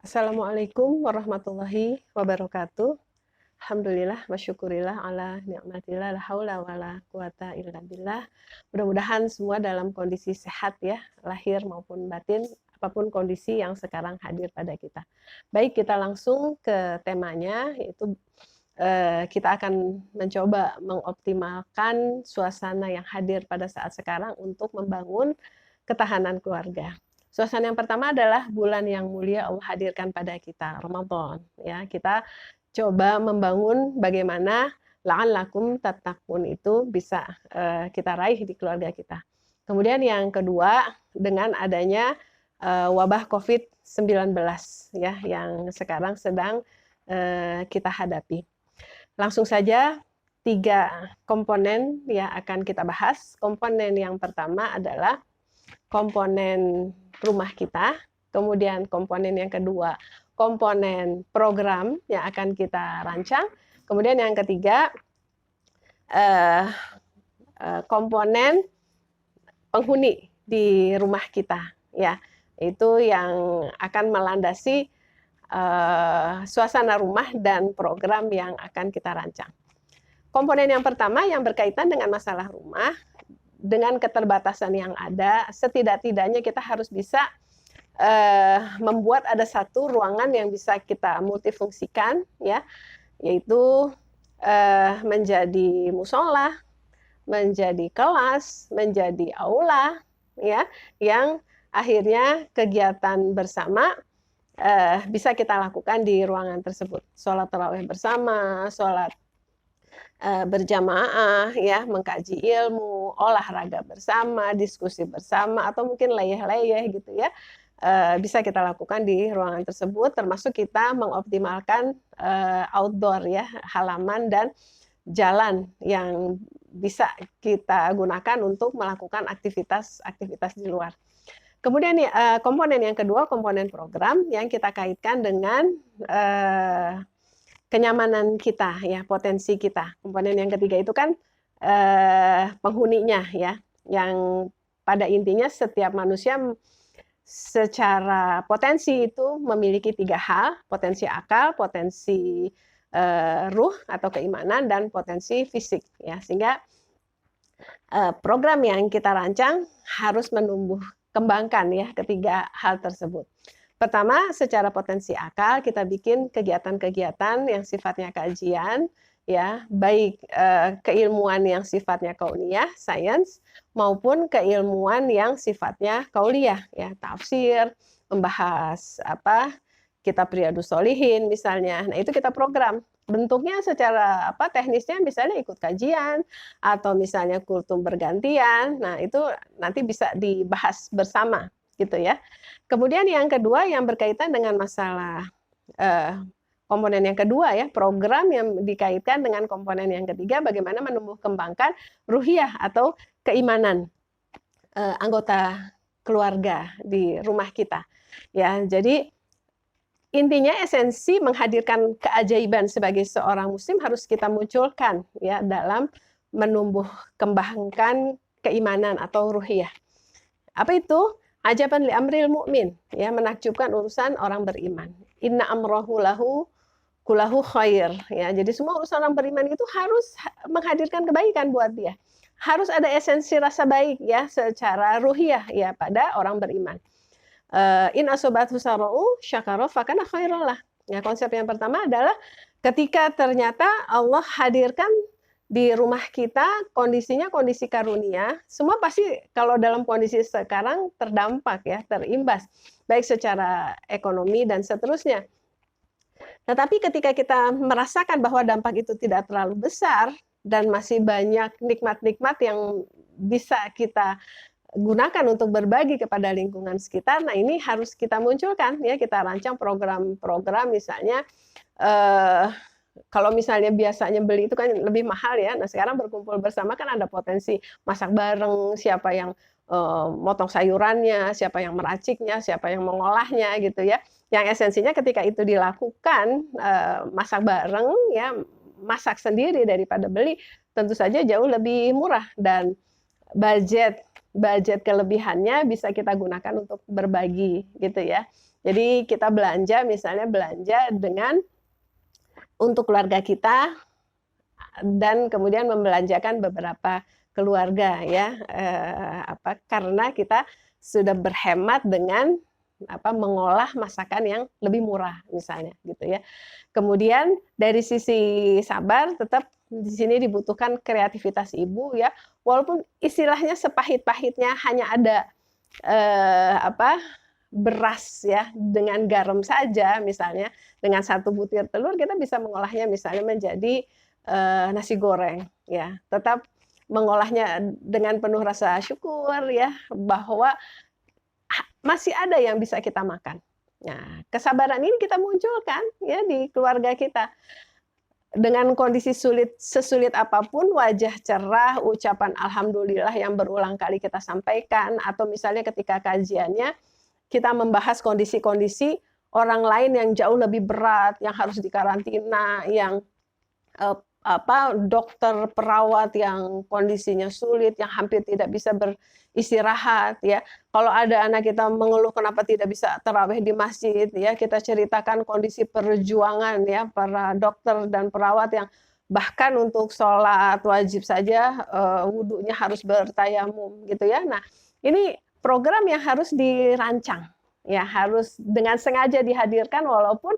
Assalamualaikum warahmatullahi wabarakatuh. Alhamdulillah wa syukurillah ala ni'matillah la haula wala quwata illa billah. Mudah-mudahan semua dalam kondisi sehat ya, lahir maupun batin, apapun kondisi yang sekarang hadir pada kita. Baik, kita langsung ke temanya, yaitu kita akan mencoba mengoptimalkan suasana yang hadir pada saat sekarang untuk membangun ketahanan keluarga. Suasana yang pertama adalah bulan yang mulia Allah hadirkan pada kita, Ramadan. Ya, kita coba membangun bagaimana la'allakum tattaqun itu bisa kita raih di keluarga kita. Kemudian yang kedua, dengan adanya wabah COVID-19 ya yang sekarang sedang kita hadapi. Langsung saja 3 komponen yang akan kita bahas. Komponen yang pertama adalah komponen rumah kita, kemudian komponen yang kedua, komponen program yang akan kita rancang, kemudian yang ketiga, komponen penghuni di rumah kita, ya, itu yang akan melandasi suasana rumah dan program yang akan kita rancang. Komponen yang pertama yang berkaitan dengan masalah rumah, dengan keterbatasan yang ada, setidak-tidaknya kita harus bisa membuat ada satu ruangan yang bisa kita multifungsikan, ya, yaitu menjadi musola, menjadi kelas, menjadi aula, ya, yang akhirnya kegiatan bersama bisa kita lakukan di ruangan tersebut. Sholat tarawih bersama, sholat berjamaah, ya, mengkaji ilmu, olahraga bersama, diskusi bersama, atau mungkin leyeh-leyeh gitu ya, bisa kita lakukan di ruangan tersebut, termasuk kita mengoptimalkan outdoor ya, halaman dan jalan yang bisa kita gunakan untuk melakukan aktivitas-aktivitas di luar. Kemudian komponen yang kedua, komponen program yang kita kaitkan dengan kenyamanan kita ya, potensi kita. Komponen yang ketiga itu kan penghuninya ya, yang pada intinya setiap manusia secara potensi itu memiliki 3 hal, potensi akal, potensi ruh atau keimanan, dan potensi fisik ya, sehingga program yang kita rancang harus menumbuh kembangkan ya ketiga hal tersebut. Pertama, secara potensi akal kita bikin kegiatan-kegiatan yang sifatnya kajian, ya, baik keilmuan yang sifatnya kauniyah, sains, maupun keilmuan yang sifatnya kauliyah, ya, tafsir, membahas kitab Riyadhus Shalihin misalnya. Nah, itu kita program. Bentuknya secara teknisnya misalnya ikut kajian atau misalnya kultum bergantian. Nah, itu nanti bisa dibahas bersama gitu ya. Kemudian yang kedua yang berkaitan dengan masalah komponen yang kedua ya, program yang dikaitkan dengan komponen yang ketiga, bagaimana menumbuh kembangkan ruhiyah atau keimanan anggota keluarga di rumah kita. Ya, jadi intinya esensi menghadirkan keajaiban sebagai seorang muslim harus kita munculkan ya dalam menumbuh kembangkan keimanan atau ruhiyah. Apa itu? Ajaban li amril mu'min, ya, menakjubkan urusan orang beriman. Inna amrohu lahu kulahu khair, ya. Jadi semua urusan orang beriman itu harus menghadirkan kebaikan buat dia. Harus ada esensi rasa baik ya secara ruhiyah ya pada orang beriman. In asobathu sara'u syakara fakana khairan lah. Ya, konsep yang pertama adalah ketika ternyata Allah hadirkan di rumah kita kondisinya kondisi karunia, semua pasti kalau dalam kondisi sekarang terdampak ya, terimbas, baik secara ekonomi dan seterusnya. Tetapi ketika kita merasakan bahwa dampak itu tidak terlalu besar dan masih banyak nikmat-nikmat yang bisa kita gunakan untuk berbagi kepada lingkungan sekitar, nah ini harus kita munculkan ya, kita rancang program-program misalnya kalau misalnya biasanya beli itu kan lebih mahal ya. Nah, sekarang berkumpul bersama kan ada potensi masak bareng, siapa yang motong sayurannya, siapa yang meraciknya, siapa yang mengolahnya gitu ya. Yang esensinya ketika itu dilakukan masak bareng ya, masak sendiri daripada beli, tentu saja jauh lebih murah dan budget kelebihannya bisa kita gunakan untuk berbagi gitu ya. Jadi kita belanja, misalnya belanja dengan untuk keluarga kita dan kemudian membelanjakan beberapa keluarga ya, karena kita sudah berhemat dengan mengolah masakan yang lebih murah misalnya gitu ya. Kemudian dari sisi sabar tetap di sini dibutuhkan kreativitas ibu ya, walaupun istilahnya sepahit-pahitnya hanya ada beras ya dengan garam saja misalnya, dengan 1 butir telur kita bisa mengolahnya misalnya menjadi nasi goreng ya. Tetap mengolahnya dengan penuh rasa syukur ya, bahwa masih ada yang bisa kita makan. Nah, kesabaran ini kita munculkan ya di keluarga kita. Dengan kondisi sesulit apapun, wajah cerah, ucapan alhamdulillah yang berulang kali kita sampaikan, atau misalnya ketika kajiannya kita membahas kondisi-kondisi orang lain yang jauh lebih berat, yang harus dikarantina, yang dokter, perawat yang kondisinya sulit, yang hampir tidak bisa beristirahat ya. Kalau ada anak kita mengeluh kenapa tidak bisa tarawih di masjid ya, kita ceritakan kondisi perjuangan ya para dokter dan perawat yang bahkan untuk sholat wajib saja wudunya harus bertayamum gitu ya. Nah, ini program yang harus dirancang ya, harus dengan sengaja dihadirkan walaupun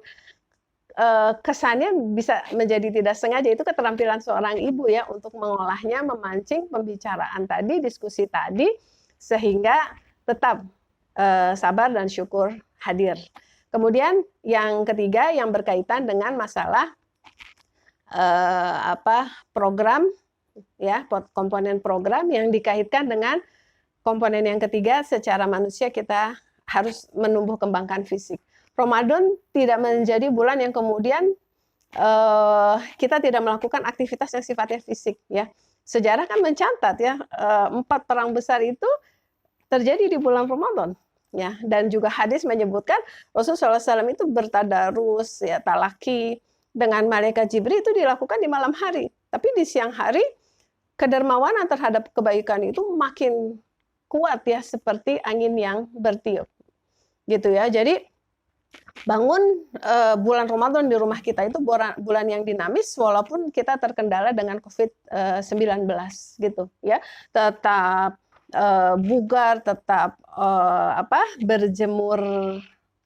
kesannya bisa menjadi tidak sengaja. Itu keterampilan seorang ibu ya untuk mengolahnya, memancing pembicaraan tadi, diskusi tadi, sehingga tetap sabar dan syukur hadir. Kemudian yang ketiga yang berkaitan dengan masalah program ya, komponen program yang dikaitkan dengan komponen yang ketiga, secara manusia kita harus menumbuh kembangkan fisik. Ramadan tidak menjadi bulan yang kemudian kita tidak melakukan aktivitas yang sifatnya fisik ya. Sejarah kan mencatat ya 4 perang besar itu terjadi di bulan Ramadan ya, dan juga hadis menyebutkan Rasulullah SAW itu bertadarus ya, talaki dengan malaikat Jibril itu dilakukan di malam hari. Tapi di siang hari kedermawanan terhadap kebaikan itu makin kuat ya, seperti angin yang bertiup gitu ya. Jadi bangun bulan Ramadan di rumah kita itu bulan yang dinamis walaupun kita terkendala dengan COVID-19 gitu ya. Tetap bugar, tetap berjemur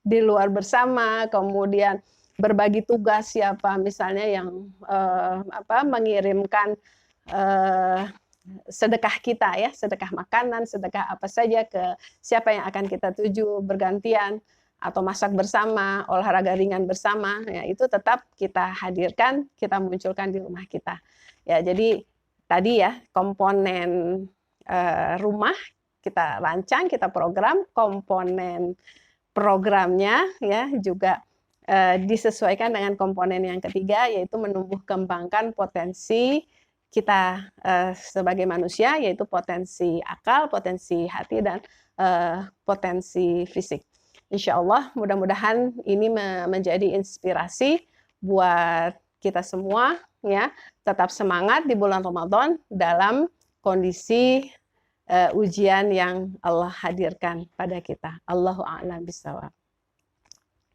di luar bersama, kemudian berbagi tugas siapa misalnya yang mengirimkan sedekah kita ya, sedekah makanan, sedekah apa saja ke siapa yang akan kita tuju bergantian, atau masak bersama, olahraga ringan bersama, ya itu tetap kita hadirkan, kita munculkan di rumah kita. Ya, jadi tadi ya komponen rumah kita rancang, kita program, komponen programnya ya juga disesuaikan dengan komponen yang ketiga, yaitu menumbuh kembangkan potensi kita sebagai manusia, yaitu potensi akal, potensi hati, dan potensi fisik. Insya Allah mudah-mudahan ini menjadi inspirasi buat kita semua ya, tetap semangat di bulan Ramadan dalam kondisi ujian yang Allah hadirkan pada kita. Allahu a'lam bishawab.